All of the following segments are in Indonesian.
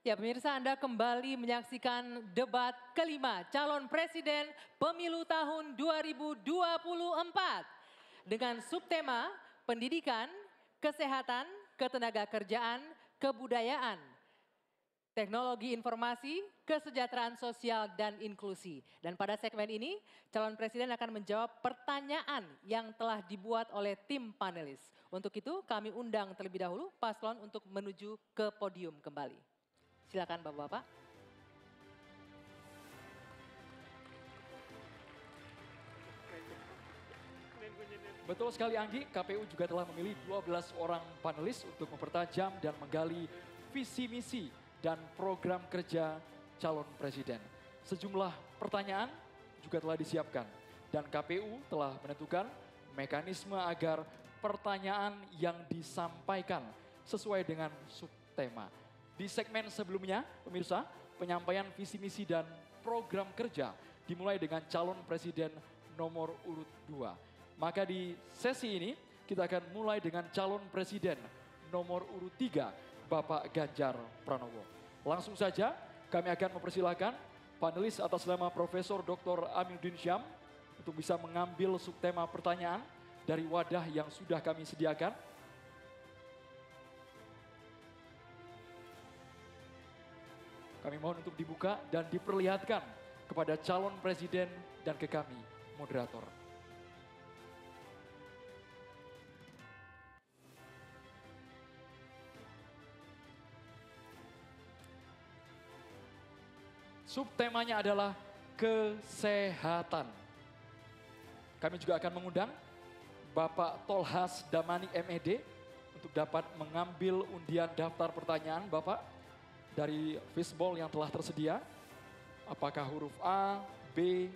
Ya pemirsa, Anda kembali menyaksikan debat kelima calon presiden pemilu tahun 2024. Dengan subtema pendidikan, kesehatan, ketenagakerjaan, kebudayaan, teknologi informasi, kesejahteraan sosial, dan inklusi. Dan pada segmen ini, calon presiden akan menjawab pertanyaan yang telah dibuat oleh tim panelis. Untuk itu, kami undang terlebih dahulu paslon untuk menuju ke podium kembali. Silakan Bapak-Bapak. Betul sekali Anggi, KPU juga telah memilih 12 orang panelis untuk mempertajam dan menggali visi misi dan program kerja calon presiden. Sejumlah pertanyaan juga telah disiapkan dan KPU telah menentukan mekanisme agar pertanyaan yang disampaikan sesuai dengan subtema. Di segmen sebelumnya, pemirsa, penyampaian visi misi dan program kerja dimulai dengan calon presiden nomor urut 2. Maka di sesi ini kita akan mulai dengan calon presiden nomor urut 3, Bapak Ganjar Pranowo. Langsung saja kami akan mempersilahkan panelis atas nama Profesor Dr. Aminuddin Syam untuk bisa mengambil subtema pertanyaan dari wadah yang sudah kami sediakan. Kami mohon untuk dibuka dan diperlihatkan kepada calon presiden dan ke kami, moderator. Subtemanya adalah kesehatan. Kami juga akan mengundang Bapak Tolhas Damani MED untuk dapat mengambil undian daftar pertanyaan Bapak dari fishbowl yang telah tersedia. Apakah huruf A, B,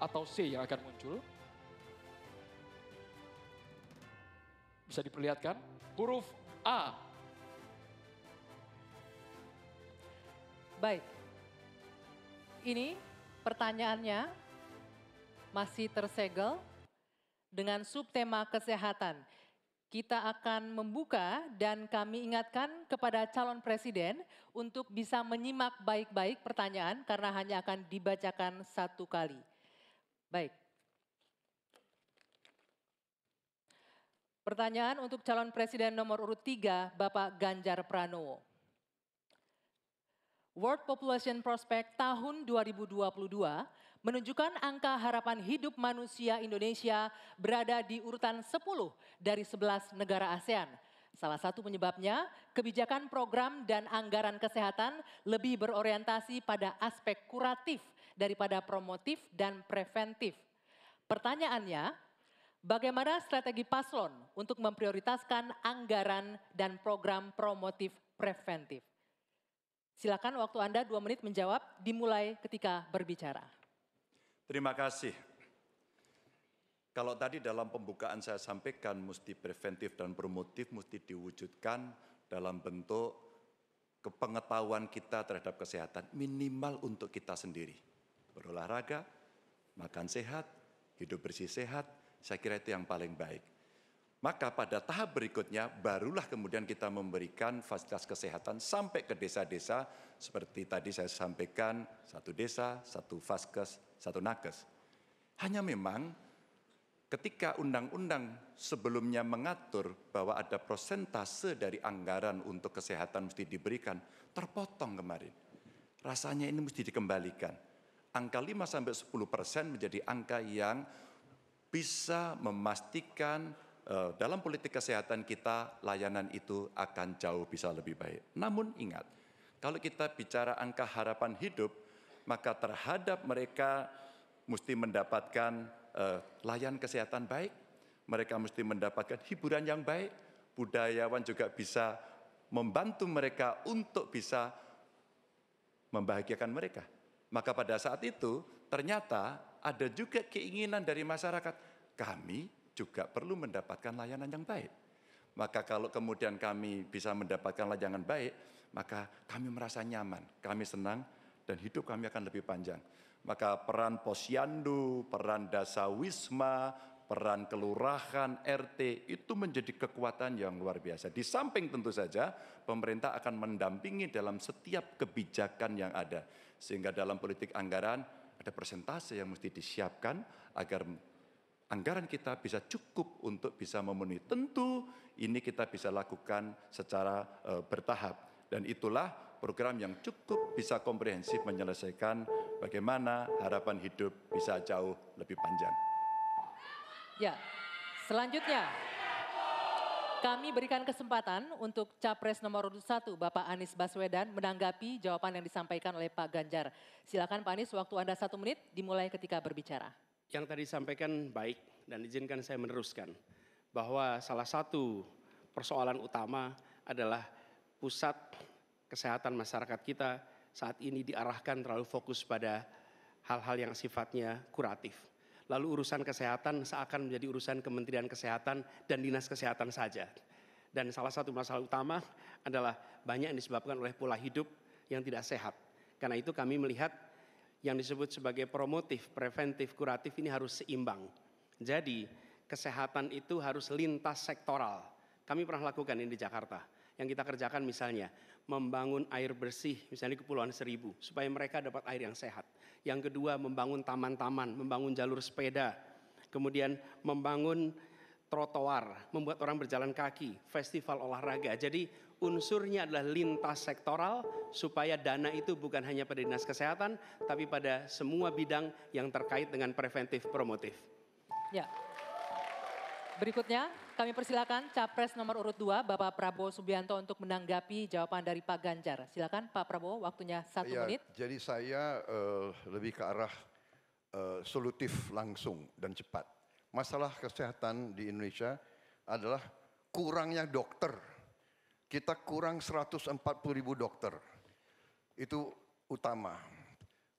atau C yang akan muncul? Bisa diperlihatkan? Huruf A. Baik. Ini pertanyaannya masih tersegel dengan subtema kesehatan. Kita akan membuka dan kami ingatkan kepada calon presiden untuk bisa menyimak baik-baik pertanyaan karena hanya akan dibacakan satu kali. Baik. Pertanyaan untuk calon presiden nomor urut 3, Bapak Ganjar Pranowo. World Population Prospect tahun 2022 menunjukkan angka harapan hidup manusia Indonesia berada di urutan 10 dari 11 negara ASEAN. Salah satu penyebabnya, kebijakan program dan anggaran kesehatan lebih berorientasi pada aspek kuratif daripada promotif dan preventif. Pertanyaannya, bagaimana strategi paslon untuk memprioritaskan anggaran dan program promotif preventif? Silakan waktu Anda 2 menit menjawab, dimulai ketika berbicara. Terima kasih. Kalau tadi dalam pembukaan saya sampaikan mesti preventif dan promotif mesti diwujudkan dalam bentuk kepengetahuan kita terhadap kesehatan minimal untuk kita sendiri. Berolahraga, makan sehat, hidup bersih sehat, saya kira itu yang paling baik. Maka pada tahap berikutnya barulah kemudian kita memberikan fasilitas kesehatan sampai ke desa-desa seperti tadi saya sampaikan, 1 desa, 1 vaskes, 1 nakes. Hanya memang ketika undang-undang sebelumnya mengatur bahwa ada persentase dari anggaran untuk kesehatan mesti diberikan, terpotong kemarin. Rasanya ini mesti dikembalikan. Angka 5-10% menjadi angka yang bisa memastikan dalam politik kesehatan kita, layanan itu akan jauh bisa lebih baik. Namun ingat, kalau kita bicara angka harapan hidup, maka terhadap mereka mesti mendapatkan layanan kesehatan baik, mereka mesti mendapatkan hiburan yang baik, budayawan juga bisa membantu mereka untuk bisa membahagiakan mereka. Maka pada saat itu ternyata ada juga keinginan dari masyarakat, kami juga perlu mendapatkan layanan yang baik. Maka kalau kemudian kami bisa mendapatkan layanan baik, maka kami merasa nyaman, kami senang, dan hidup kami akan lebih panjang. Maka peran posyandu, peran dasawisma, peran kelurahan, RT, itu menjadi kekuatan yang luar biasa. Di samping tentu saja pemerintah akan mendampingi dalam setiap kebijakan yang ada. Sehingga dalam politik anggaran ada persentase yang mesti disiapkan agar anggaran kita bisa cukup untuk bisa memenuhi. Tentu ini kita bisa lakukan secara bertahap. Dan itulah program yang cukup bisa komprehensif menyelesaikan bagaimana harapan hidup bisa jauh lebih panjang. Ya, selanjutnya kami berikan kesempatan untuk Capres nomor urut 1 Bapak Anies Baswedan menanggapi jawaban yang disampaikan oleh Pak Ganjar. Silakan Pak Anies, waktu Anda 1 menit dimulai ketika berbicara. Yang tadi disampaikan baik dan izinkan saya meneruskan bahwa salah satu persoalan utama adalah pusat kesehatan masyarakat kita saat ini diarahkan terlalu fokus pada hal-hal yang sifatnya kuratif. Lalu urusan kesehatan seakan menjadi urusan Kementerian Kesehatan dan Dinas Kesehatan saja. Dan salah satu masalah utama adalah banyak yang disebabkan oleh pola hidup yang tidak sehat. Karena itu kami melihat yang disebut sebagai promotif, preventif, kuratif ini harus seimbang. Jadi kesehatan itu harus lintas sektoral. Kami pernah lakukan ini di Jakarta. Yang kita kerjakan misalnya membangun air bersih misalnya di Kepulauan Seribu supaya mereka dapat air yang sehat. Yang kedua membangun taman-taman, membangun jalur sepeda, kemudian membangun trotoar, membuat orang berjalan kaki, festival olahraga. Jadi unsurnya adalah lintas sektoral supaya dana itu bukan hanya pada Dinas Kesehatan tapi pada semua bidang yang terkait dengan preventif promotif. Ya. Berikutnya kami persilakan Capres nomor urut 2 Bapak Prabowo Subianto untuk menanggapi jawaban dari Pak Ganjar. Silakan Pak Prabowo, waktunya 1 menit. Jadi saya lebih ke arah solutif langsung dan cepat. Masalah kesehatan di Indonesia adalah kurangnya dokter. Kita kurang 140.000 dokter. Itu utama.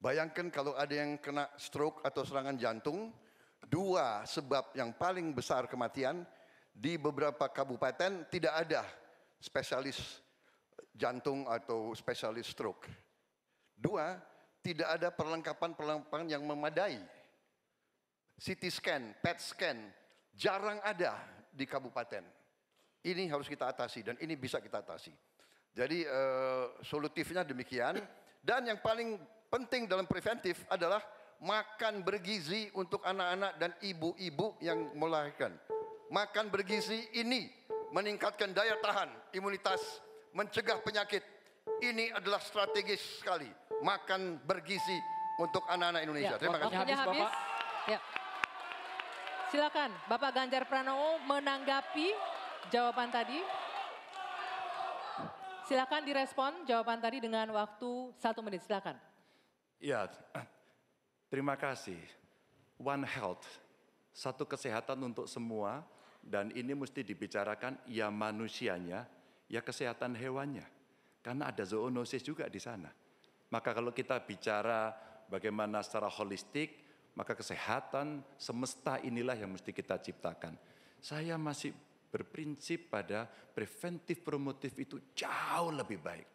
Bayangkan kalau ada yang kena stroke atau serangan jantung, 2 sebab yang paling besar kematian di beberapa kabupaten tidak ada spesialis jantung atau spesialis stroke. 2, tidak ada perlengkapan yang memadai. CT scan, PET scan, jarang ada di kabupaten. Ini harus kita atasi dan ini bisa kita atasi. Jadi solutifnya demikian. Dan yang paling penting dalam preventif adalah makan bergizi untuk anak-anak dan ibu-ibu yang melahirkan. Makan bergizi ini meningkatkan daya tahan, imunitas, mencegah penyakit. Ini adalah strategis sekali. Makan bergizi untuk anak-anak Indonesia. Ya, terima kasih. waktunya habis. Ya. Silakan Bapak Ganjar Pranowo menanggapi jawaban tadi. Silakan direspon jawaban tadi dengan waktu 1 menit. Silakan. Ya, terima kasih. One Health, satu kesehatan untuk semua, dan ini mesti dibicarakan ya manusianya, ya kesehatan hewannya. Karena ada zoonosis juga di sana. Maka kalau kita bicara bagaimana secara holistik, maka kesehatan semesta inilah yang mesti kita ciptakan. Saya masih berprinsip pada preventif promotif itu jauh lebih baik.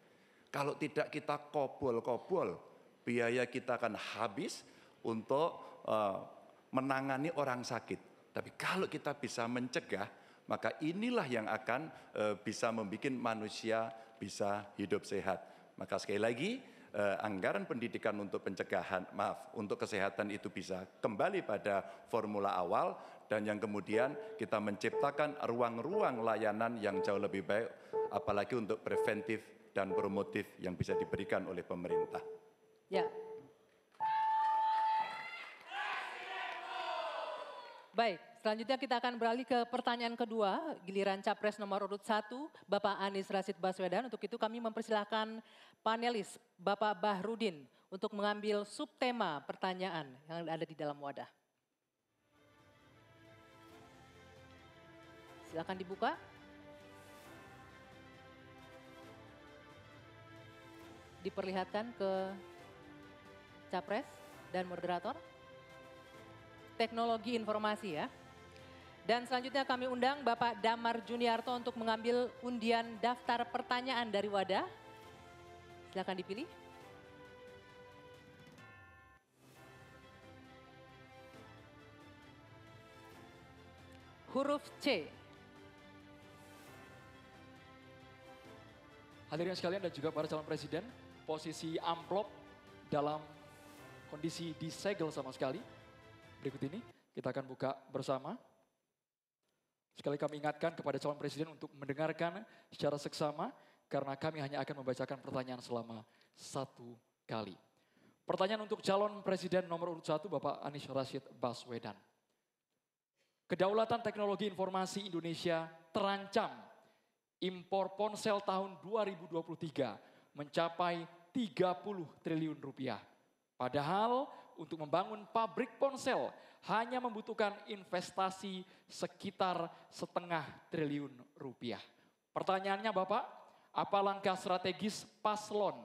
Kalau tidak kita kobol-kobol, biaya kita akan habis untuk menangani orang sakit. Tapi kalau kita bisa mencegah, maka inilah yang akan bisa membuat manusia bisa hidup sehat. Maka sekali lagi, anggaran pendidikan untuk pencegahan, untuk kesehatan itu bisa kembali pada formula awal, dan yang kemudian kita menciptakan ruang-ruang layanan yang jauh lebih baik, apalagi untuk preventif dan promotif yang bisa diberikan oleh pemerintah. Ya. Baik, selanjutnya kita akan beralih ke pertanyaan kedua, giliran Capres nomor urut 1, Bapak Anies Rashid Baswedan. Untuk itu kami mempersilahkan panelis Bapak Bahrudin untuk mengambil subtema pertanyaan yang ada di dalam wadah. Silakan dibuka. Diperlihatkan ke Capres dan moderator. Teknologi informasi ya. Dan selanjutnya kami undang Bapak Damar Juniarto untuk mengambil undian daftar pertanyaan dari wadah. Silakan dipilih. huruf C. Hadirin sekalian dan juga para calon presiden, posisi amplop dalam kondisi disegel sama sekali. Berikut ini kita akan buka bersama. Sekali kami ingatkan kepada calon presiden untuk mendengarkan secara seksama karena kami hanya akan membacakan pertanyaan selama 1 kali. Pertanyaan untuk calon presiden nomor urut 1 Bapak Anies Rashid Baswedan. Kedaulatan teknologi informasi Indonesia terancam. Impor ponsel tahun 2023 mencapai 30 triliun rupiah. Padahal untuk membangun pabrik ponsel hanya membutuhkan investasi sekitar 0,5 triliun rupiah. Pertanyaannya Bapak, apa langkah strategis paslon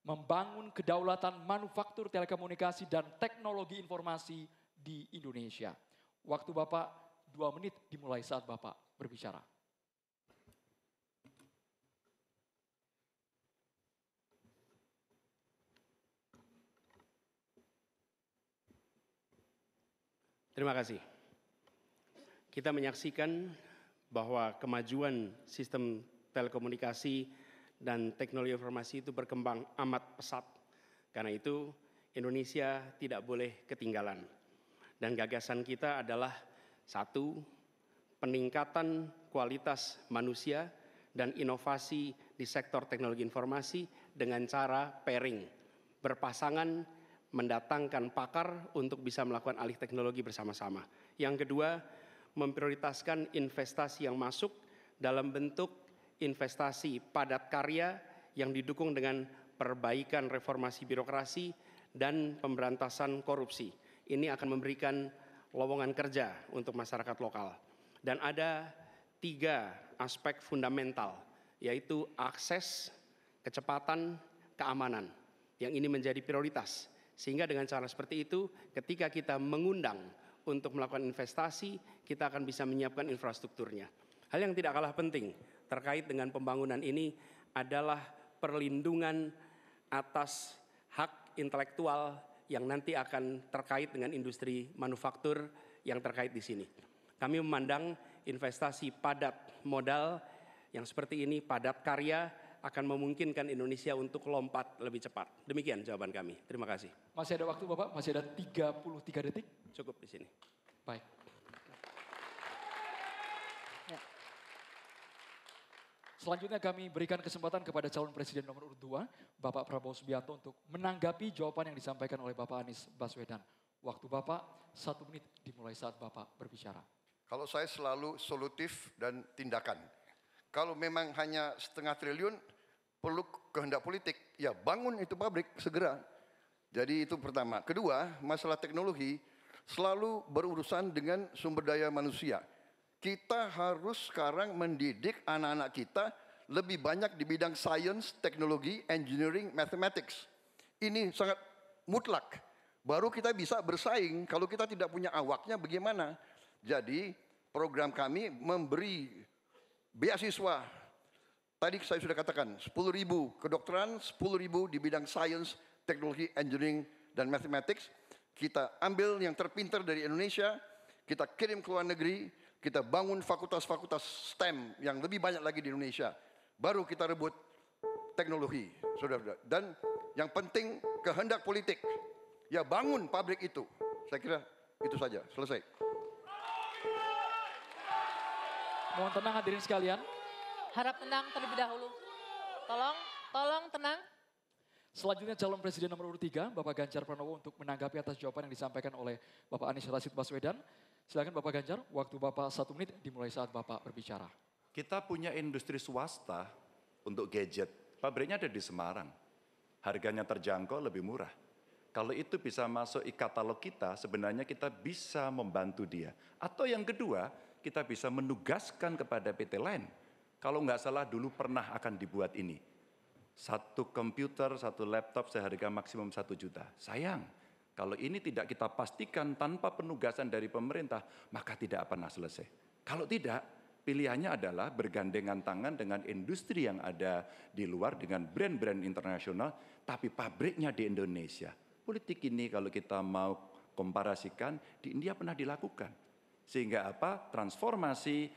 membangun kedaulatan manufaktur telekomunikasi dan teknologi informasi di Indonesia? Waktu Bapak 2 menit dimulai saat Bapak berbicara. Terima kasih. Kita menyaksikan bahwa kemajuan sistem telekomunikasi dan teknologi informasi itu berkembang amat pesat. Karena itu Indonesia tidak boleh ketinggalan. Dan gagasan kita adalah 1, peningkatan kualitas manusia dan inovasi di sektor teknologi informasi dengan cara pairing, berpasangan, mendatangkan pakar untuk bisa melakukan alih teknologi bersama-sama. Yang kedua, memprioritaskan investasi yang masuk dalam bentuk investasi padat karya yang didukung dengan perbaikan reformasi birokrasi dan pemberantasan korupsi. Ini akan memberikan lowongan kerja untuk masyarakat lokal. Dan ada 3 aspek fundamental, yaitu akses, kecepatan, keamanan. Yang ini menjadi prioritas. Sehingga dengan cara seperti itu, ketika kita mengundang untuk melakukan investasi, kita akan bisa menyiapkan infrastrukturnya. Hal yang tidak kalah penting terkait dengan pembangunan ini adalah perlindungan atas hak intelektual yang nanti akan terkait dengan industri manufaktur yang terkait di sini. Kami memandang investasi padat modal yang seperti ini, padat karya, akan memungkinkan Indonesia untuk lompat lebih cepat. Demikian jawaban kami. Terima kasih. Masih ada waktu Bapak, masih ada 33 detik. Cukup di sini. Baik. Ya. Selanjutnya kami berikan kesempatan kepada calon presiden nomor urut 2, Bapak Prabowo Subianto untuk menanggapi jawaban yang disampaikan oleh Bapak Anies Baswedan. Waktu Bapak 1 menit dimulai saat Bapak berbicara. Kalau saya selalu solutif dan tindakan. Kalau memang hanya 0,5 triliun, perlu kehendak politik. Ya bangun itu pabrik segera. Jadi itu pertama. Kedua, masalah teknologi selalu berurusan dengan sumber daya manusia. Kita harus sekarang mendidik anak-anak kita lebih banyak di bidang science, teknologi, engineering, mathematics. Ini sangat mutlak. Baru kita bisa bersaing. Kalau kita tidak punya awaknya bagaimana? Jadi program kami memberi beasiswa. Tadi saya sudah katakan 10.000 kedokteran, 10.000 di bidang science, teknologi, engineering, dan mathematics. Kita ambil yang terpintar dari Indonesia, kita kirim ke luar negeri, kita bangun fakultas-fakultas STEM yang lebih banyak lagi di Indonesia. Baru kita rebut teknologi, saudara-saudara. Dan yang penting kehendak politik. Ya bangun pabrik itu. Saya kira itu saja, selesai. Mohon tenang hadirin sekalian. Harap tenang terlebih dahulu. Tolong tenang. Selanjutnya calon presiden nomor urut 3, Bapak Ganjar Pranowo untuk menanggapi atas jawaban yang disampaikan oleh Bapak Anies Rashid Baswedan. Silakan Bapak Ganjar, waktu Bapak 1 menit dimulai saat Bapak berbicara. Kita punya industri swasta untuk gadget. Pabriknya ada di Semarang. Harganya terjangkau, lebih murah. Kalau itu bisa masuk e-katalog kita, sebenarnya kita bisa membantu dia. Atau yang kedua, kita bisa menugaskan kepada PT lain. Kalau nggak salah dulu pernah akan dibuat ini. 1 komputer, 1 laptop seharga maksimum 1 juta. Sayang, kalau ini tidak kita pastikan tanpa penugasan dari pemerintah, maka tidak pernah selesai. Kalau tidak, pilihannya adalah bergandengan tangan dengan industri yang ada di luar dengan brand-brand internasional, tapi pabriknya di Indonesia. Politik ini kalau kita mau komparasikan, di India pernah dilakukan. Sehingga apa? Transformasi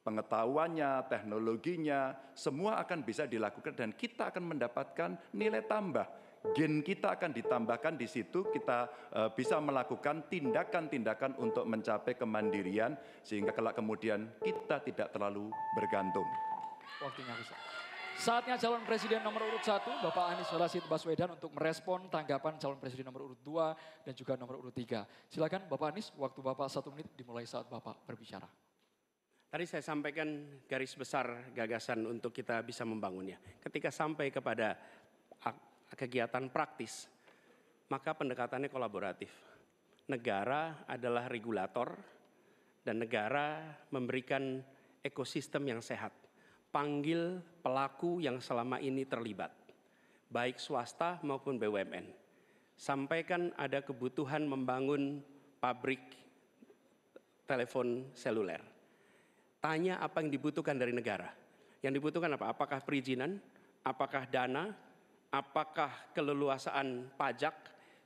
pengetahuannya, teknologinya, semua akan bisa dilakukan dan kita akan mendapatkan nilai tambah. Gen kita akan ditambahkan di situ, kita bisa melakukan tindakan-tindakan untuk mencapai kemandirian sehingga kelak kemudian kita tidak terlalu bergantung. Waktunya habis. Saatnya calon presiden nomor urut 1, Bapak Anies Rashid Baswedan untuk merespon tanggapan calon presiden nomor urut 2 dan juga nomor urut 3. Silakan Bapak Anies, waktu Bapak 1 menit dimulai saat Bapak berbicara. Tadi saya sampaikan garis besar gagasan untuk kita bisa membangunnya. Ketika sampai kepada kegiatan praktis, maka pendekatannya kolaboratif. Negara adalah regulator dan negara memberikan ekosistem yang sehat. Panggil pelaku yang selama ini terlibat, baik swasta maupun BUMN. Sampaikan ada kebutuhan membangun pabrik telepon seluler. Tanya apa yang dibutuhkan dari negara. Yang dibutuhkan apa? Apakah perizinan? Apakah dana? Apakah keleluasaan pajak?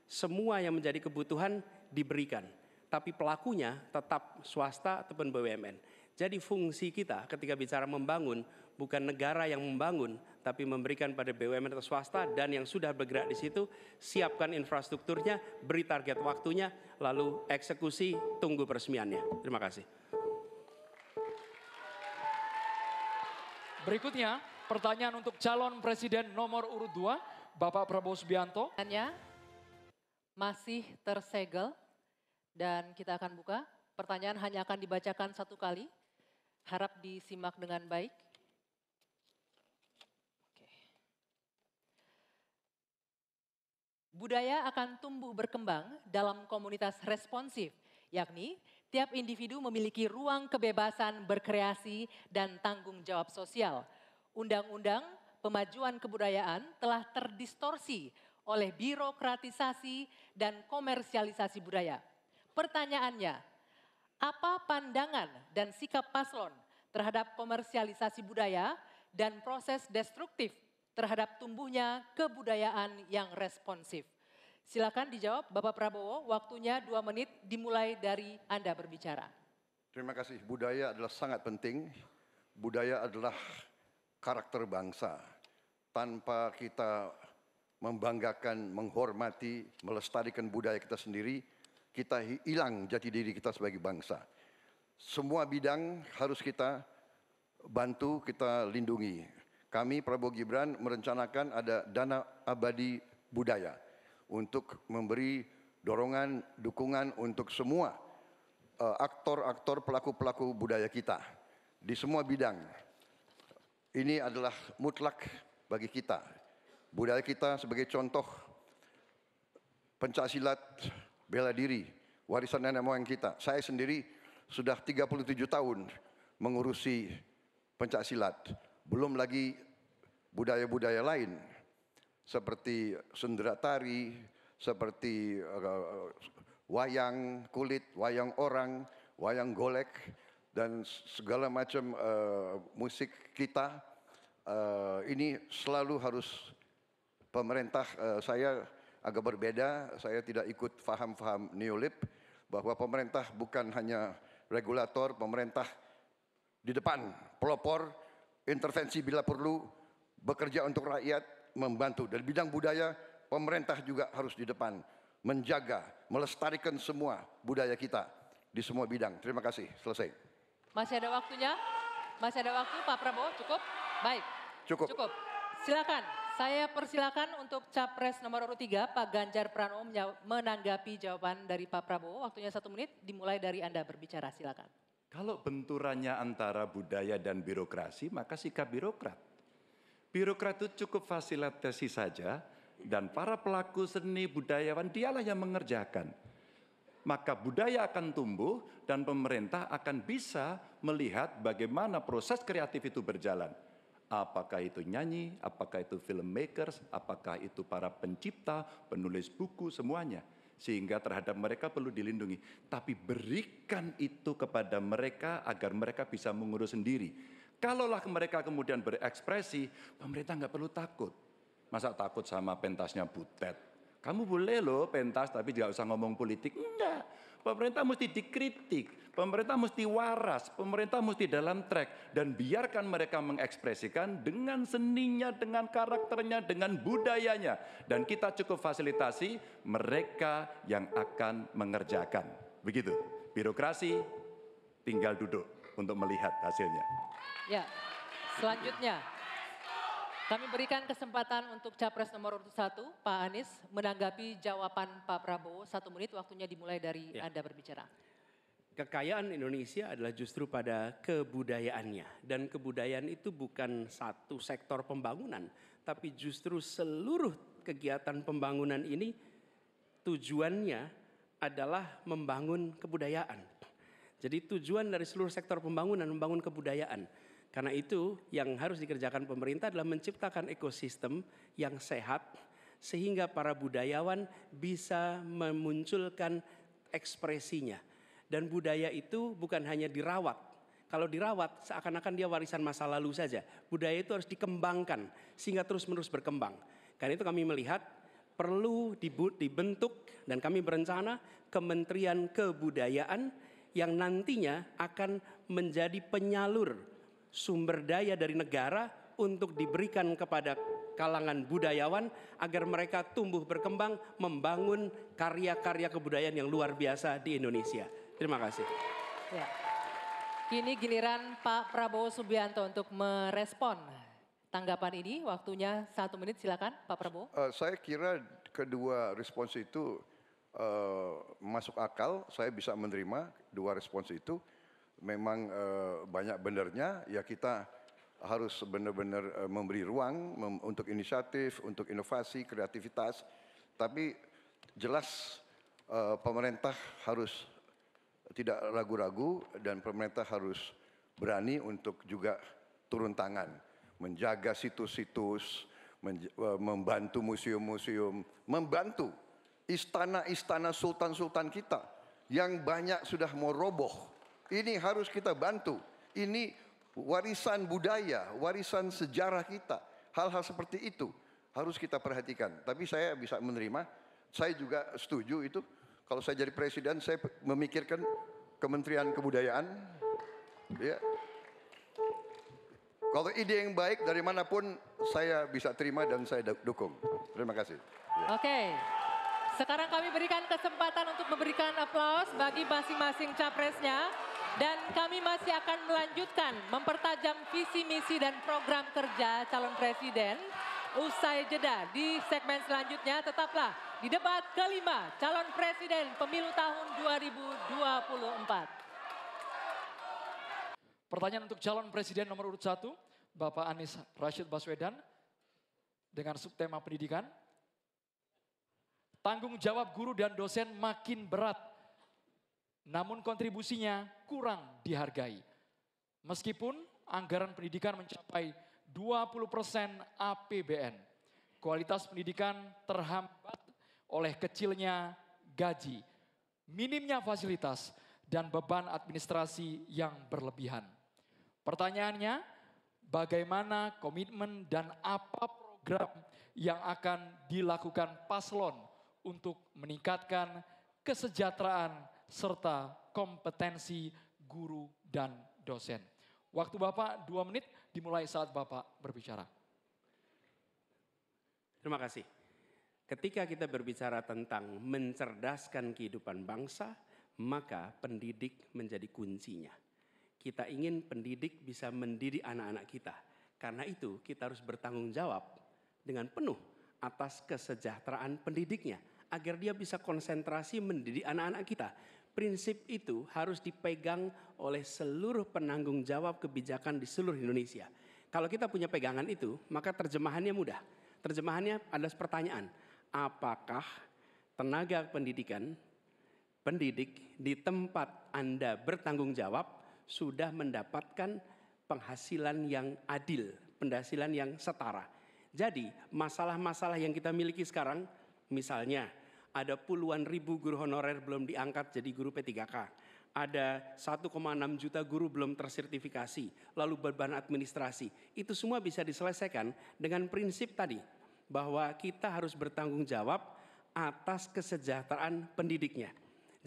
Semua yang menjadi kebutuhan diberikan. Tapi pelakunya tetap swasta ataupun BUMN. Jadi fungsi kita ketika bicara membangun, bukan negara yang membangun, tapi memberikan pada BUMN atau swasta dan yang sudah bergerak di situ, siapkan infrastrukturnya, beri target waktunya, lalu eksekusi, tunggu peresmiannya. Terima kasih. Berikutnya, pertanyaan untuk calon presiden nomor urut 2, Bapak Prabowo Subianto. Pertanyaannya masih tersegel dan kita akan buka. Pertanyaan hanya akan dibacakan 1 kali. Harap disimak dengan baik. Oke. Budaya akan tumbuh berkembang dalam komunitas responsif, yakni tiap individu memiliki ruang kebebasan berkreasi dan tanggung jawab sosial. Undang-undang Pemajuan Kebudayaan telah terdistorsi oleh birokratisasi dan komersialisasi budaya. Pertanyaannya, apa pandangan dan sikap paslon terhadap komersialisasi budaya dan proses destruktif terhadap tumbuhnya kebudayaan yang responsif? Silakan dijawab Bapak Prabowo, waktunya 2 menit dimulai dari Anda berbicara. Terima kasih. Budaya adalah sangat penting. Budaya adalah karakter bangsa. Tanpa kita membanggakan, menghormati, melestarikan budaya kita sendiri, kita hilang jati diri kita sebagai bangsa. Semua bidang harus kita bantu, kita lindungi. Kami Prabowo Gibran merencanakan ada dana abadi budaya untuk memberi dorongan, dukungan untuk semua aktor-aktor, pelaku-pelaku budaya kita di semua bidang. Ini adalah mutlak bagi kita. Budaya kita sebagai contoh pencaksilat, bela diri, warisan nenek moyang kita. Saya sendiri sudah 37 tahun mengurusi pencaksilat. Belum lagi budaya-budaya lain seperti sendera tari, seperti wayang kulit, wayang orang, wayang golek, dan segala macam musik kita. Ini selalu harus pemerintah, saya agak berbeda, saya tidak ikut faham-faham neolib, bahwa pemerintah bukan hanya regulator, pemerintah di depan, pelopor, intervensi bila perlu, bekerja untuk rakyat, membantu. Dan bidang budaya, pemerintah juga harus di depan, menjaga, melestarikan semua budaya kita di semua bidang. Terima kasih, selesai. Masih ada waktunya? Masih ada waktu Pak Prabowo, cukup? Baik. Cukup. Silakan, saya persilakan untuk Capres nomor urut 3, Pak Ganjar Pranowo menanggapi jawaban dari Pak Prabowo. Waktunya 1 menit, dimulai dari Anda berbicara, silakan. Kalau benturannya antara budaya dan birokrasi, maka sikap birokrat. Birokrat itu cukup fasilitasi saja, dan para pelaku seni budayawan dialah yang mengerjakan. Maka budaya akan tumbuh dan pemerintah akan bisa melihat bagaimana proses kreatif itu berjalan. Apakah itu nyanyi, apakah itu filmmakers, apakah itu para pencipta, penulis buku, semuanya. Sehingga terhadap mereka perlu dilindungi. Tapi berikan itu kepada mereka agar mereka bisa mengurus sendiri. Kalaulah mereka kemudian berekspresi, pemerintah nggak perlu takut. Masa takut sama pentasnya Butet? Kamu boleh loh pentas tapi tidak usah ngomong politik. Enggak. Pemerintah mesti dikritik, pemerintah mesti waras, pemerintah mesti dalam track. Dan biarkan mereka mengekspresikan dengan seninya, dengan karakternya, dengan budayanya. Dan kita cukup fasilitasi mereka yang akan mengerjakan. Begitu, birokrasi tinggal duduk untuk melihat hasilnya. Ya, selanjutnya kami berikan kesempatan untuk Capres nomor urut 1, Pak Anies, menanggapi jawaban Pak Prabowo. 1 menit, waktunya dimulai dari Anda berbicara. Kekayaan Indonesia adalah justru pada kebudayaannya. Dan kebudayaan itu bukan satu sektor pembangunan, tapi justru seluruh kegiatan pembangunan ini tujuannya adalah membangun kebudayaan. Jadi tujuan dari seluruh sektor pembangunan membangun kebudayaan. Karena itu yang harus dikerjakan pemerintah adalah menciptakan ekosistem yang sehat sehingga para budayawan bisa memunculkan ekspresinya. Dan budaya itu bukan hanya dirawat. Kalau dirawat seakan-akan dia warisan masa lalu saja. Budaya itu harus dikembangkan sehingga terus-menerus berkembang. Karena itu kami melihat perlu dibentuk dan kami berencana Kementerian Kebudayaan yang nantinya akan menjadi penyalur sumber daya dari negara untuk diberikan kepada kalangan budayawan agar mereka tumbuh berkembang membangun karya-karya kebudayaan yang luar biasa di Indonesia. Terima kasih. Ya. Kini giliran Pak Prabowo Subianto untuk merespon tanggapan ini. Waktunya 1 menit, silakan Pak Prabowo. Saya kira kedua respons itu masuk akal, saya bisa menerima dua respons itu. Memang banyak benarnya, ya kita harus benar-benar memberi ruang untuk inisiatif, untuk inovasi, kreativitas. Tapi jelas pemerintah harus tidak ragu-ragu dan pemerintah harus berani untuk juga turun tangan. Menjaga situs-situs, membantu museum-museum, membantu istana-istana sultan-sultan kita yang banyak sudah mau roboh. Ini harus kita bantu. Ini warisan budaya, warisan sejarah kita. Hal-hal seperti itu harus kita perhatikan. Tapi saya bisa menerima, saya juga setuju itu. Kalau saya jadi presiden, saya memikirkan Kementerian Kebudayaan. Ya. Kalau ide yang baik dari manapun saya bisa terima dan saya dukung. Terima kasih. Ya. Oke. Sekarang kami berikan kesempatan untuk memberikan aplaus bagi masing-masing capresnya. Dan kami masih akan melanjutkan mempertajam visi, misi, dan program kerja calon presiden. Usai jeda di segmen selanjutnya, tetaplah di debat kelima calon presiden pemilu tahun 2024. Pertanyaan untuk calon presiden nomor urut 1, Bapak Anies Rashid Baswedan, dengan subtema pendidikan. Tanggung jawab guru dan dosen makin berat, namun kontribusinya kurang dihargai. Meskipun anggaran pendidikan mencapai 20% APBN, kualitas pendidikan terhambat oleh kecilnya gaji, minimnya fasilitas, dan beban administrasi yang berlebihan. Pertanyaannya, bagaimana komitmen dan apa program yang akan dilakukan paslon untuk meningkatkan kesejahteraan serta kompetensi guru dan dosen. Waktu Bapak 2 menit dimulai saat Bapak berbicara. Terima kasih. Ketika kita berbicara tentang mencerdaskan kehidupan bangsa, maka pendidik menjadi kuncinya. Kita ingin pendidik bisa mendidik anak-anak kita. Karena itu kita harus bertanggung jawab dengan penuh atas kesejahteraan pendidiknya. Agar dia bisa konsentrasi mendidik anak-anak kita. Prinsip itu harus dipegang oleh seluruh penanggung jawab kebijakan di seluruh Indonesia. Kalau kita punya pegangan itu, maka terjemahannya mudah. Terjemahannya adalah pertanyaan, apakah tenaga pendidik di tempat Anda bertanggung jawab sudah mendapatkan penghasilan yang adil, penghasilan yang setara. Jadi masalah-masalah yang kita miliki sekarang, misalnya ada puluhan ribu guru honorer belum diangkat jadi guru P3K. Ada 1,6 juta guru belum tersertifikasi, lalu beban administrasi. Itu semua bisa diselesaikan dengan prinsip tadi, bahwa kita harus bertanggung jawab atas kesejahteraan pendidiknya.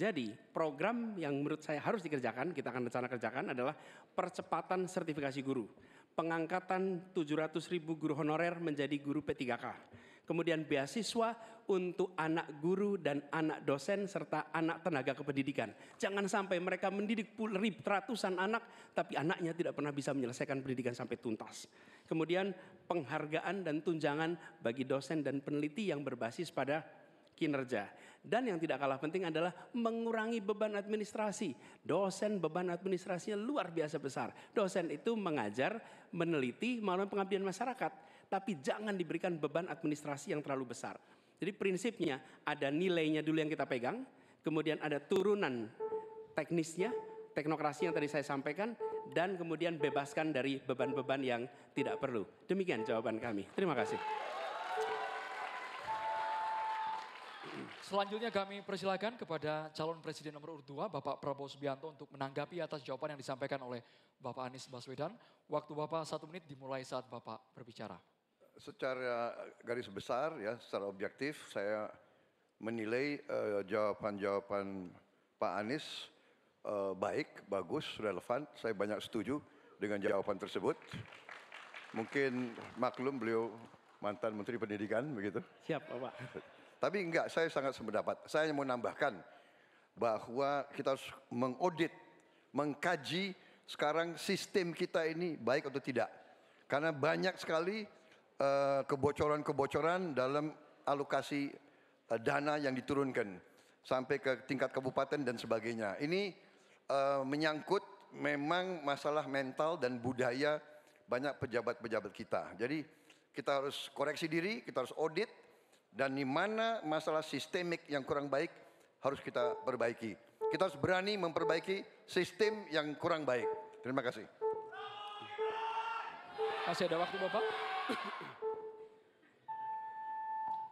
Jadi program yang menurut saya harus dikerjakan, kita akan rencana kerjakan adalah percepatan sertifikasi guru. Pengangkatan 700.000 guru honorer menjadi guru P3K. Kemudian beasiswa untuk anak guru dan anak dosen serta anak tenaga kependidikan. Jangan sampai mereka mendidik ratusan anak tapi anaknya tidak pernah bisa menyelesaikan pendidikan sampai tuntas. Kemudian penghargaan dan tunjangan bagi dosen dan peneliti yang berbasis pada kinerja. Dan yang tidak kalah penting adalah mengurangi beban administrasi. Dosen beban administrasinya luar biasa besar. Dosen itu mengajar, meneliti, melalui pengabdian masyarakat. Tapi jangan diberikan beban administrasi yang terlalu besar. Jadi prinsipnya ada nilainya dulu yang kita pegang. Kemudian ada turunan teknisnya, teknokrasi yang tadi saya sampaikan. Dan kemudian bebaskan dari beban-beban yang tidak perlu. Demikian jawaban kami. Terima kasih. Selanjutnya kami persilakan kepada calon presiden nomor urut 2, Bapak Prabowo Subianto untuk menanggapi atas jawaban yang disampaikan oleh Bapak Anies Baswedan. Waktu Bapak 1 menit dimulai saat Bapak berbicara. Secara garis besar ya, secara objektif saya menilai jawaban-jawaban Pak Anies baik, bagus, relevan. Saya banyak setuju dengan jawaban tersebut. Mungkin maklum beliau mantan Menteri Pendidikan begitu. Siap Bapak. Tapi enggak, saya sangat sependapat. Saya mau nambahkan bahwa kita harus mengaudit, mengkaji sekarang sistem kita ini baik atau tidak. Karena banyak sekali kebocoran-kebocoran dalam alokasi dana yang diturunkan sampai ke tingkat kabupaten dan sebagainya. Ini menyangkut memang masalah mental dan budaya banyak pejabat-pejabat kita. Jadi kita harus koreksi diri, kita harus audit. Dan di mana masalah sistemik yang kurang baik harus kita perbaiki. Kita harus berani memperbaiki sistem yang kurang baik. Terima kasih. Masih ada waktu Bapak.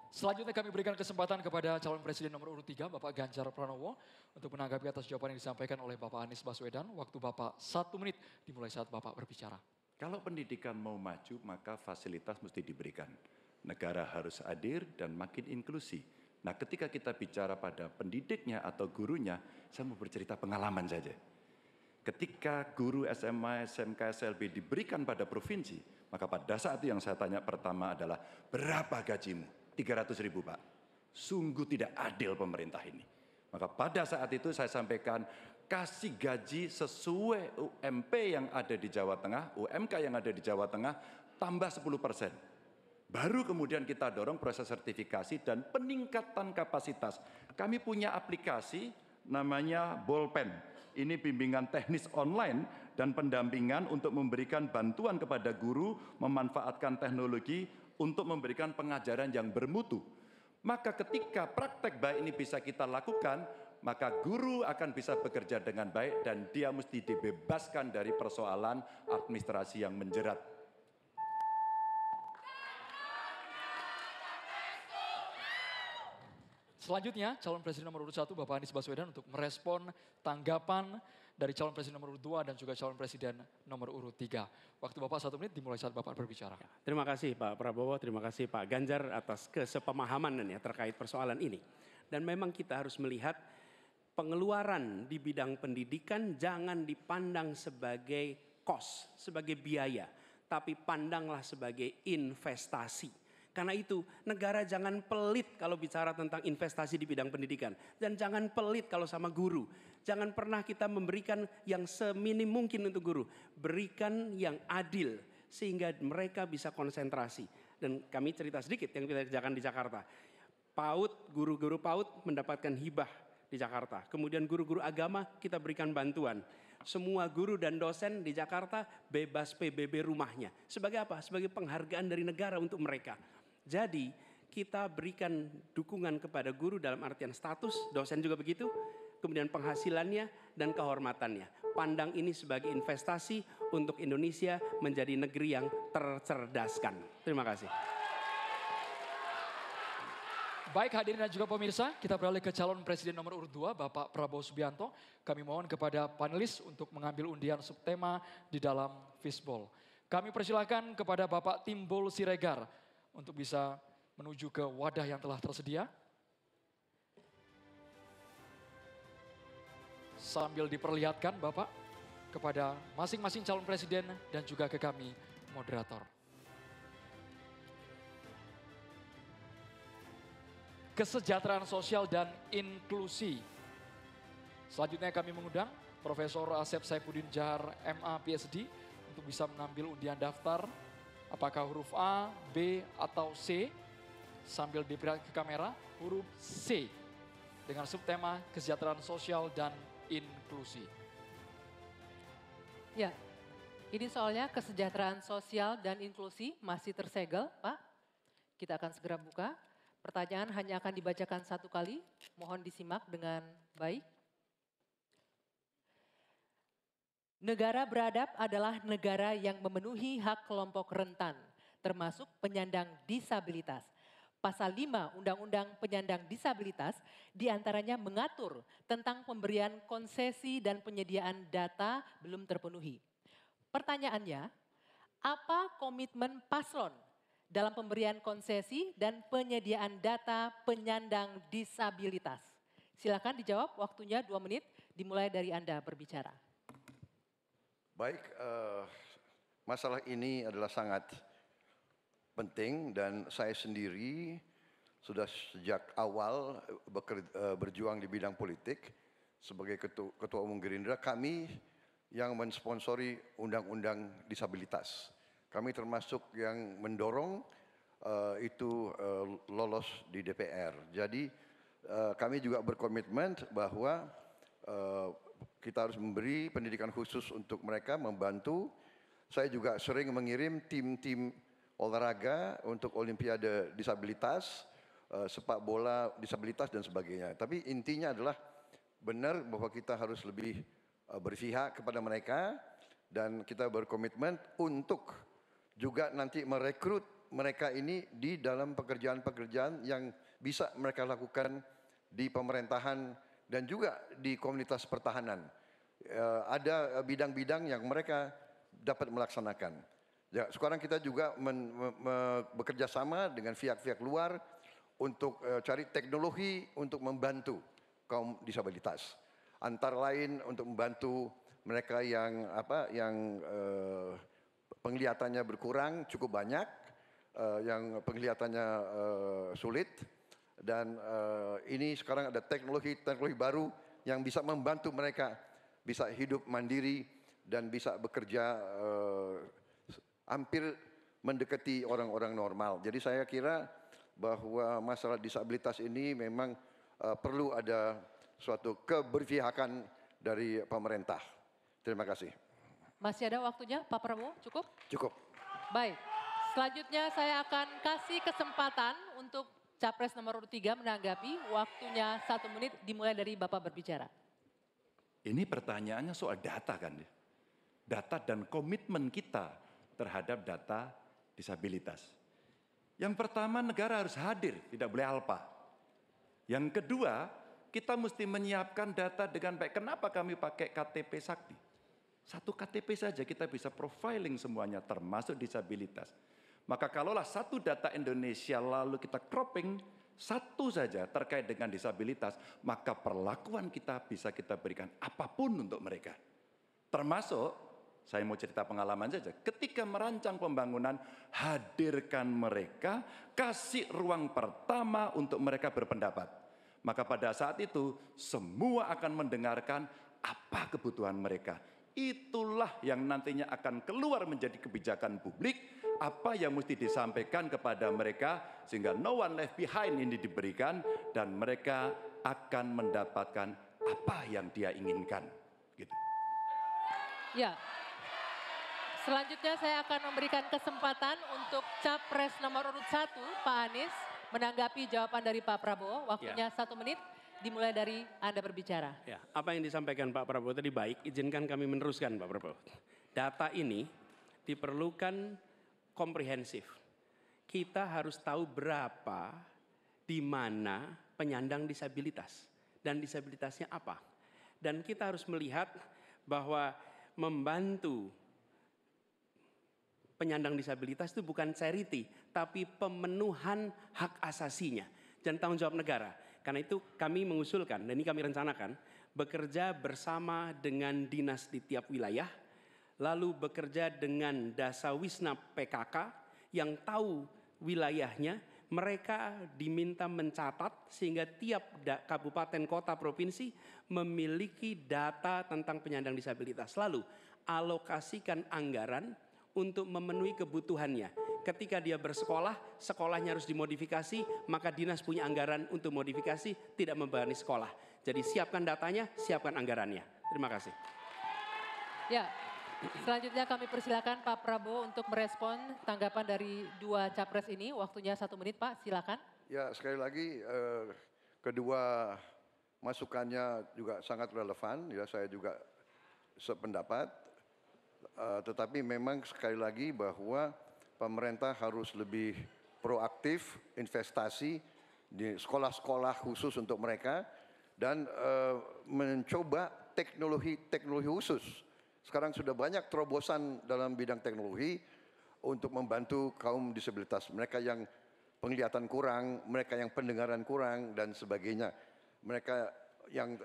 Selanjutnya kami berikan kesempatan kepada calon presiden nomor urut 3, Bapak Ganjar Pranowo, untuk menanggapi atas jawaban yang disampaikan oleh Bapak Anies Baswedan. Waktu Bapak 1 menit dimulai saat Bapak berbicara. Kalau pendidikan mau maju, maka fasilitas mesti diberikan. Negara harus hadir dan makin inklusi. Nah, ketika kita bicara pada pendidiknya atau gurunya, saya mau bercerita pengalaman saja. Ketika guru SMA, SMK, SLB diberikan pada provinsi, maka pada saat itu yang saya tanya pertama adalah, berapa gajimu? 300.000 Pak. Sungguh tidak adil pemerintah ini. Maka pada saat itu saya sampaikan, kasih gaji sesuai UMP yang ada di Jawa Tengah, UMK yang ada di Jawa Tengah, tambah 10%. Baru kemudian kita dorong proses sertifikasi dan peningkatan kapasitas. Kami punya aplikasi namanya Bolpen. Ini bimbingan teknis online dan pendampingan untuk memberikan bantuan kepada guru memanfaatkan teknologi untuk memberikan pengajaran yang bermutu. Maka ketika praktek baik ini bisa kita lakukan, maka guru akan bisa bekerja dengan baik dan dia mesti dibebaskan dari persoalan administrasi yang menjerat. Selanjutnya, calon presiden nomor urut 1, Bapak Anies Baswedan untuk merespon tanggapan dari calon presiden nomor urut 2 dan juga calon presiden nomor urut 3. Waktu Bapak 1 menit dimulai saat Bapak berbicara. Terima kasih Pak Prabowo, terima kasih Pak Ganjar atas kesepemahaman ya terkait persoalan ini. Dan memang kita harus melihat pengeluaran di bidang pendidikan jangan dipandang sebagai cost, sebagai biaya. Tapi pandanglah sebagai investasi. Karena itu negara jangan pelit kalau bicara tentang investasi di bidang pendidikan. Dan jangan pelit kalau sama guru. Jangan pernah kita memberikan yang seminim mungkin untuk guru. Berikan yang adil sehingga mereka bisa konsentrasi. Dan kami cerita sedikit yang kita kerjakan di Jakarta. PAUD, guru-guru PAUD mendapatkan hibah di Jakarta. Kemudian guru-guru agama kita berikan bantuan. Semua guru dan dosen di Jakarta bebas PBB rumahnya. Sebagai apa? Sebagai penghargaan dari negara untuk mereka. Jadi kita berikan dukungan kepada guru dalam artian status, dosen juga begitu, kemudian penghasilannya dan kehormatannya. Pandang ini sebagai investasi untuk Indonesia menjadi negeri yang tercerdaskan. Terima kasih. Baik hadirin dan juga pemirsa, kita beralih ke calon presiden nomor urut 2, Bapak Prabowo Subianto. Kami mohon kepada panelis untuk mengambil undian subtema di dalam fishbowl. Kami persilakan kepada Bapak Timbul Siregar untuk bisa menuju ke wadah yang telah tersedia. Sambil diperlihatkan Bapak kepada masing-masing calon presiden dan juga ke kami moderator. Kesejahteraan sosial dan inklusi. Selanjutnya kami mengundang Profesor Asep Saifuddin Jahar MA PhD untuk bisa mengambil undian daftar apakah huruf A, B, atau C. Sambil diperlihatkan ke kamera huruf C dengan subtema kesejahteraan sosial dan inklusi. Ya, ini soalnya kesejahteraan sosial dan inklusi masih tersegel, Pak. Kita akan segera buka. Pertanyaan hanya akan dibacakan satu kali. Mohon disimak dengan baik. Negara beradab adalah negara yang memenuhi hak kelompok rentan, termasuk penyandang disabilitas. Pasal 5 Undang-Undang Penyandang Disabilitas diantaranya mengatur tentang pemberian konsesi dan penyediaan data belum terpenuhi. Pertanyaannya, apa komitmen paslon dalam pemberian konsesi dan penyediaan data penyandang disabilitas? Silakan dijawab, waktunya 2 menit, dimulai dari Anda berbicara. Baik, masalah ini adalah sangat penting dan saya sendiri sudah sejak awal berjuang di bidang politik sebagai ketua umum Gerindra. Kami yang mensponsori undang-undang disabilitas. Kami termasuk yang mendorong itu lolos di DPR. Jadi kami juga berkomitmen bahwa kita harus memberi pendidikan khusus untuk mereka, membantu. Saya juga sering mengirim tim-tim olahraga untuk olimpiade disabilitas, sepak bola disabilitas dan sebagainya. Tapi intinya adalah benar bahwa kita harus lebih berpihak kepada mereka dan kita berkomitmen untuk juga nanti merekrut mereka ini di dalam pekerjaan-pekerjaan yang bisa mereka lakukan di pemerintahan dan juga di komunitas pertahanan. Ada bidang-bidang yang mereka dapat melaksanakan. Ya, sekarang kita juga bekerja sama dengan pihak-pihak luar untuk cari teknologi untuk membantu kaum disabilitas. Antara lain untuk membantu mereka yang penglihatannya berkurang cukup banyak, yang penglihatannya sulit, dan ini sekarang ada teknologi baru yang bisa membantu mereka bisa hidup mandiri dan bisa bekerja hampir mendekati orang-orang normal. Jadi saya kira bahwa masalah disabilitas ini memang perlu ada suatu keberpihakan dari pemerintah. Terima kasih. Masih ada waktunya Pak Prabowo, cukup? Cukup. Baik, selanjutnya saya akan kasih kesempatan untuk Capres nomor urut 3 menanggapi, waktunya 1 menit dimulai dari Bapak berbicara. Ini pertanyaannya soal data kan. Data dan komitmen kita terhadap data disabilitas. Yang pertama, negara harus hadir, tidak boleh alpa. Yang kedua, kita mesti menyiapkan data dengan baik. Kenapa kami pakai KTP Sakti? Satu KTP saja kita bisa profiling semuanya termasuk disabilitas. Maka kalaulah satu data Indonesia lalu kita cropping satu saja terkait dengan disabilitas, maka perlakuan kita bisa kita berikan apapun untuk mereka. Termasuk, saya mau cerita pengalaman saja, ketika merancang pembangunan, hadirkan mereka, kasih ruang pertama untuk mereka berpendapat. Maka pada saat itu, semua akan mendengarkan apa kebutuhan mereka. Itulah yang nantinya akan keluar menjadi kebijakan publik, apa yang mesti disampaikan kepada mereka, sehingga no one left behind ini diberikan, dan mereka akan mendapatkan apa yang dia inginkan. Gitu. Ya, selanjutnya saya akan memberikan kesempatan untuk Capres nomor urut 1, Pak Anies, menanggapi jawaban dari Pak Prabowo. Waktunya 1 menit, dimulai dari Anda berbicara. Ya, apa yang disampaikan Pak Prabowo tadi baik, izinkan kami meneruskan Pak Prabowo. Data ini diperlukan komprehensif. Kita harus tahu berapa, di mana penyandang disabilitas, dan disabilitasnya apa. Dan kita harus melihat bahwa membantu penyandang disabilitas itu bukan charity, tapi pemenuhan hak asasinya dan tanggung jawab negara. Karena itu kami mengusulkan, dan ini kami rencanakan, bekerja bersama dengan dinas di tiap wilayah, lalu bekerja dengan Dasawisna PKK yang tahu wilayahnya. Mereka diminta mencatat sehingga tiap kabupaten, kota, provinsi memiliki data tentang penyandang disabilitas. Lalu alokasikan anggaran untuk memenuhi kebutuhannya. Ketika dia bersekolah, sekolahnya harus dimodifikasi, maka dinas punya anggaran untuk modifikasi, tidak membebani sekolah. Jadi siapkan datanya, siapkan anggarannya. Terima kasih. Ya, selanjutnya kami persilakan Pak Prabowo untuk merespon tanggapan dari dua capres ini. Waktunya 1 menit Pak, silakan. Ya, sekali lagi kedua masukannya juga sangat relevan. Ya, saya juga sependapat. Tetapi memang sekali lagi bahwa pemerintah harus lebih proaktif investasi di sekolah-sekolah khusus untuk mereka dan mencoba teknologi khusus. Sekarang sudah banyak terobosan dalam bidang teknologi untuk membantu kaum disabilitas. Mereka yang penglihatan kurang, mereka yang pendengaran kurang dan sebagainya. Mereka yang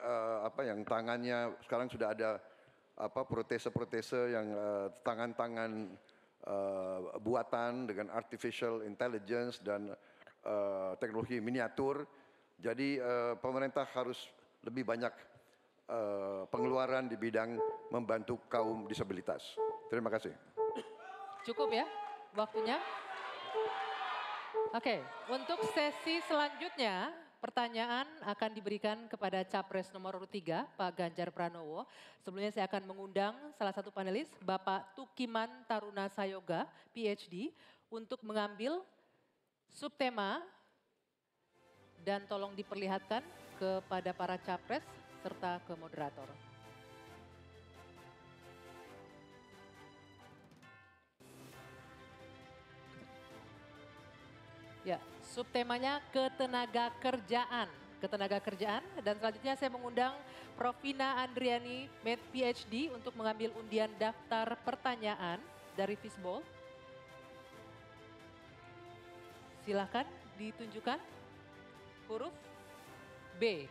yang tangannya sekarang sudah ada protese-protese yang tangan-tangan buatan dengan artificial intelligence dan teknologi miniatur. Jadi pemerintah harus lebih banyak pengeluaran di bidang membantu kaum disabilitas. Terima kasih. Cukup ya waktunya? Oke, untuk sesi selanjutnya pertanyaan akan diberikan kepada Capres nomor urut 3, Pak Ganjar Pranowo. Sebelumnya saya akan mengundang salah satu panelis, Bapak Tukiman Taruna Sayoga, PhD, untuk mengambil subtema dan tolong diperlihatkan kepada para capres serta ke moderator. Ya, subtemanya ketenaga kerjaan. Ketenaga kerjaan dan selanjutnya saya mengundang Prof. Vina Andriani, Med PhD untuk mengambil undian daftar pertanyaan dari Fishbowl. Silakan ditunjukkan huruf B.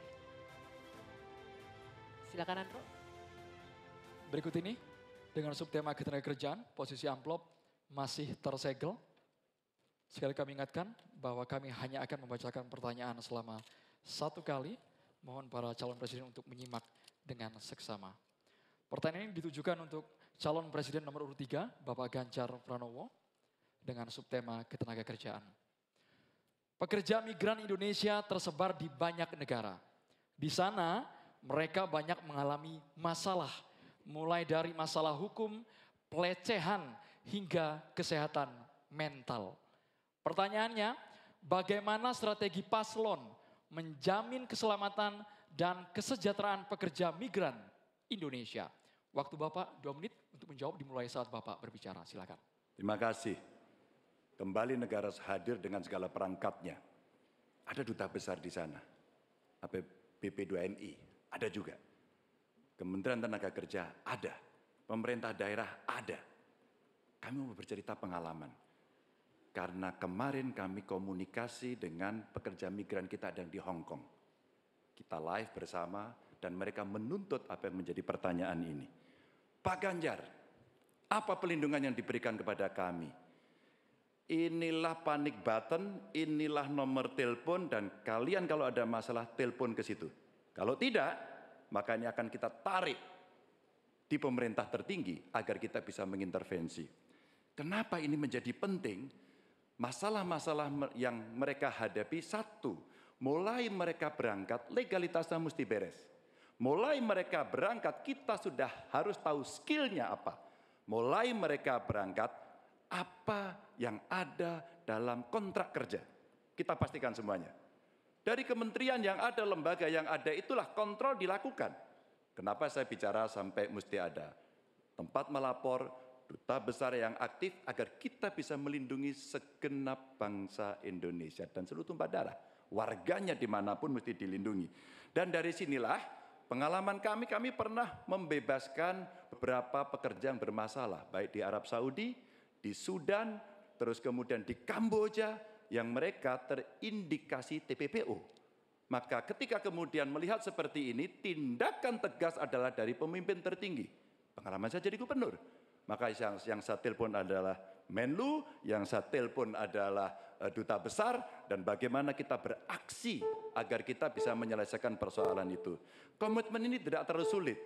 Silakan Andro. Berikut ini dengan subtema ketenagakerjaan, posisi amplop masih tersegel. Sekali kami ingatkan bahwa kami hanya akan membacakan pertanyaan selama 1 kali. Mohon para calon presiden untuk menyimak dengan seksama. Pertanyaan ini ditujukan untuk calon presiden nomor urut 3, Bapak Ganjar Pranowo, dengan subtema ketenagakerjaan. Pekerja migran Indonesia tersebar di banyak negara. Di sana mereka banyak mengalami masalah, mulai dari masalah hukum, pelecehan, hingga kesehatan mental. Pertanyaannya, bagaimana strategi paslon menjamin keselamatan dan kesejahteraan pekerja migran Indonesia? Waktu Bapak 2 menit untuk menjawab dimulai saat Bapak berbicara, silakan. Terima kasih. Kembali negara hadir dengan segala perangkatnya. Ada duta besar di sana. BP2MI ada juga. Kementerian Tenaga Kerja ada. Pemerintah daerah ada. Kami mau bercerita pengalaman. Karena kemarin kami komunikasi dengan pekerja migran kita ada di Hong Kong. Kita live bersama dan mereka menuntut apa yang menjadi pertanyaan ini. Pak Ganjar, apa pelindungan yang diberikan kepada kami? Inilah panic button, inilah nomor telepon dan kalian kalau ada masalah telepon ke situ. Kalau tidak, maka ini akan kita tarik di pemerintah tertinggi agar kita bisa mengintervensi. Kenapa ini menjadi penting? Masalah-masalah yang mereka hadapi, satu, mulai mereka berangkat legalitasnya mesti beres. Mulai mereka berangkat kita sudah harus tahu skillnya apa. Mulai mereka berangkat apa yang ada dalam kontrak kerja. Kita pastikan semuanya. Dari kementerian yang ada, lembaga yang ada, itulah kontrol dilakukan. Kenapa saya bicara sampai mesti ada tempat melapor, duta besar yang aktif agar kita bisa melindungi segenap bangsa Indonesia dan seluruh tumpah darah. Warganya dimanapun mesti dilindungi. Dan dari sinilah pengalaman kami pernah membebaskan beberapa pekerja yang bermasalah. Baik di Arab Saudi, di Sudan, terus kemudian di Kamboja yang mereka terindikasi TPPO. Maka ketika kemudian melihat seperti ini, tindakan tegas adalah dari pemimpin tertinggi. Pengalaman saya jadi gubernur. Maka yang saya telepon adalah Menlu, yang saya telepon adalah duta besar, dan bagaimana kita beraksi agar kita bisa menyelesaikan persoalan itu. Komitmen ini tidak terlalu sulit.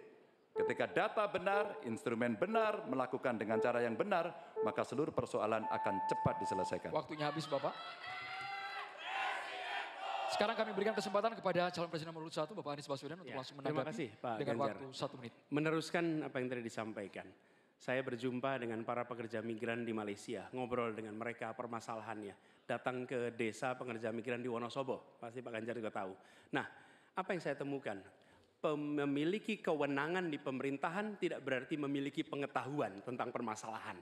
Ketika data benar, instrumen benar, melakukan dengan cara yang benar, maka seluruh persoalan akan cepat diselesaikan. Waktunya habis Bapak. Sekarang kami berikan kesempatan kepada calon presiden nomor 1, Bapak Anies Baswedan, untuk langsung menanggapi. Terima kasih Pak dengan Ganjar. waktu 1 menit. Meneruskan apa yang tadi disampaikan. Saya berjumpa dengan para pekerja migran di Malaysia, ngobrol dengan mereka permasalahannya. Datang ke desa pekerja migran di Wonosobo, pasti Pak Ganjar juga tahu. Nah, apa yang saya temukan? Memiliki kewenangan di pemerintahan tidak berarti memiliki pengetahuan tentang permasalahan.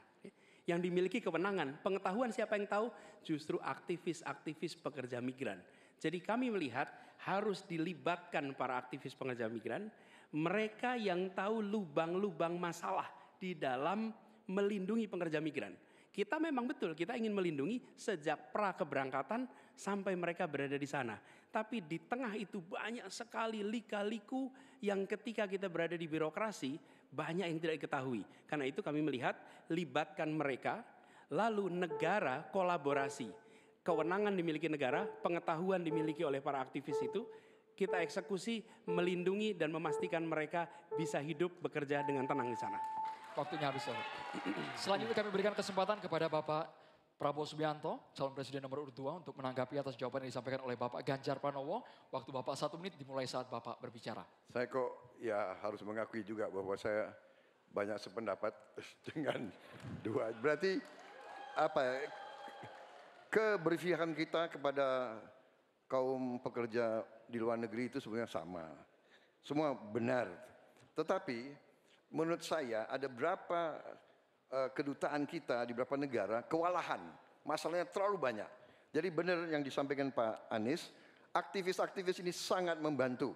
Yang dimiliki kewenangan, pengetahuan siapa yang tahu? Justru aktivis-aktivis pekerja migran. Jadi kami melihat harus dilibatkan para aktivis pekerja migran, mereka yang tahu lubang-lubang masalah di dalam melindungi pekerja migran. Kita memang betul, kita ingin melindungi sejak pra keberangkatan sampai mereka berada di sana. Tapi di tengah itu banyak sekali lika-liku yang ketika kita berada di birokrasi banyak yang tidak diketahui. Karena itu kami melihat libatkan mereka, lalu negara kolaborasi. Kewenangan dimiliki negara, pengetahuan dimiliki oleh para aktivis itu, kita eksekusi, melindungi dan memastikan mereka bisa hidup bekerja dengan tenang di sana. Waktunya habis. Selanjutnya kami berikan kesempatan kepada Bapak Prabowo Subianto, calon presiden nomor urut 2, untuk menanggapi atas jawaban yang disampaikan oleh Bapak Ganjar Pranowo. Waktu Bapak 1 menit dimulai saat Bapak berbicara. Saya kok ya harus mengakui juga bahwa saya banyak sependapat dengan dua. Berarti apa ya, keberpihakan kita kepada kaum pekerja di luar negeri itu sebenarnya sama. Semua benar. Tetapi menurut saya ada berapa kedutaan kita di beberapa negara kewalahan. Masalahnya terlalu banyak. Jadi benar yang disampaikan Pak Anies, aktivis-aktivis ini sangat membantu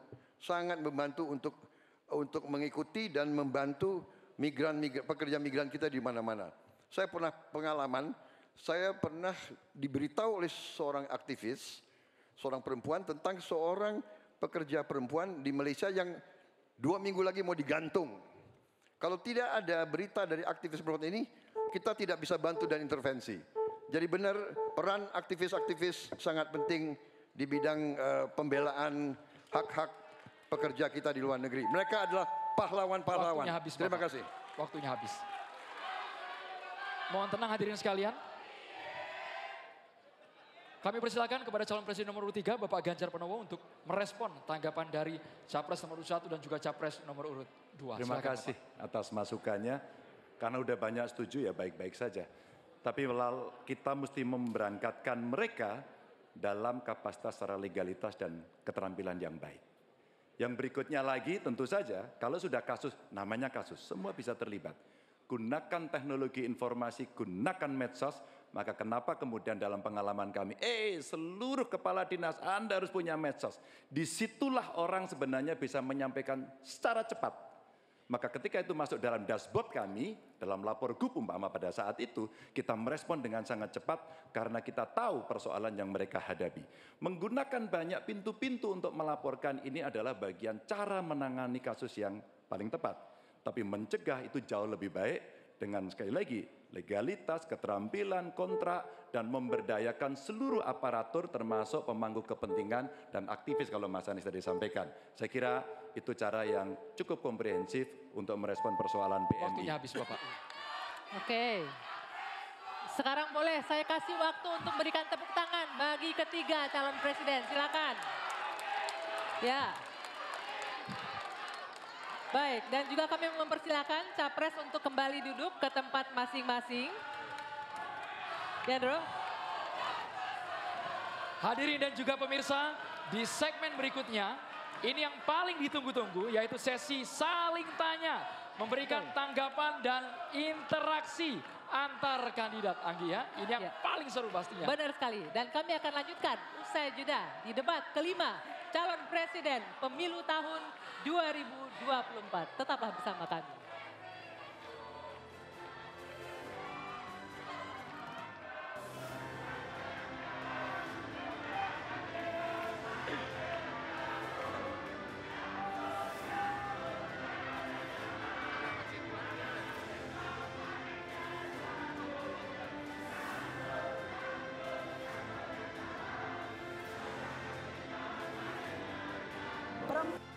untuk mengikuti dan membantu pekerja migran kita di mana-mana. Saya pernah pengalaman, saya pernah diberitahu oleh seorang aktivis, seorang perempuan tentang seorang pekerja perempuan di Malaysia yang 2 minggu lagi mau digantung. Kalau tidak ada berita dari aktivis perempuan ini, kita tidak bisa bantu dan intervensi. Jadi benar peran aktivis-aktivis sangat penting di bidang pembelaan hak-hak pekerja kita di luar negeri. Mereka adalah pahlawan-pahlawan. Terima kasih. Waktunya habis. Mohon tenang hadirin sekalian. Kami persilakan kepada calon presiden nomor urut 3, Bapak Ganjar Pranowo, untuk merespon tanggapan dari Capres nomor urut 1 dan juga Capres nomor urut 2. Terima kasih atas masukannya. Karena udah banyak setuju ya baik-baik saja. Tapi kita mesti memberangkatkan mereka dalam kapasitas secara legalitas dan keterampilan yang baik. Yang berikutnya lagi tentu saja kalau sudah kasus, namanya kasus, semua bisa terlibat. Gunakan teknologi informasi, gunakan medsos. Maka kenapa kemudian dalam pengalaman kami, seluruh kepala dinas Anda harus punya medsos. Disitulah orang sebenarnya bisa menyampaikan secara cepat. Maka ketika itu masuk dalam dashboard kami, dalam lapor GUP umpama pada saat itu, kita merespon dengan sangat cepat karena kita tahu persoalan yang mereka hadapi. Menggunakan banyak pintu-pintu untuk melaporkan ini adalah bagian cara menangani kasus yang paling tepat. Tapi mencegah itu jauh lebih baik dengan sekali lagi legalitas, keterampilan, kontrak, dan memberdayakan seluruh aparatur termasuk pemangku kepentingan dan aktivis kalau Mas Anies tadi sampaikan. Saya kira itu cara yang cukup komprehensif untuk merespon persoalan PMI. Waktunya habis Bapak. Oke. Sekarang boleh saya kasih waktu untuk berikan tepuk tangan bagi ketiga calon presiden. Silakan. Ya. Baik, dan juga kami mempersilakan Capres untuk kembali duduk ke tempat masing-masing. Ya, Bro. Hadirin dan juga pemirsa, di segmen berikutnya, ini yang paling ditunggu-tunggu, yaitu sesi saling tanya. Memberikan tanggapan dan interaksi antar kandidat, Anggi ya. Ini yang paling seru pastinya. Benar sekali, dan kami akan lanjutkan usai jeda di debat kelima calon presiden pemilu tahun 2024. Tetaplah bersama kami. perempuan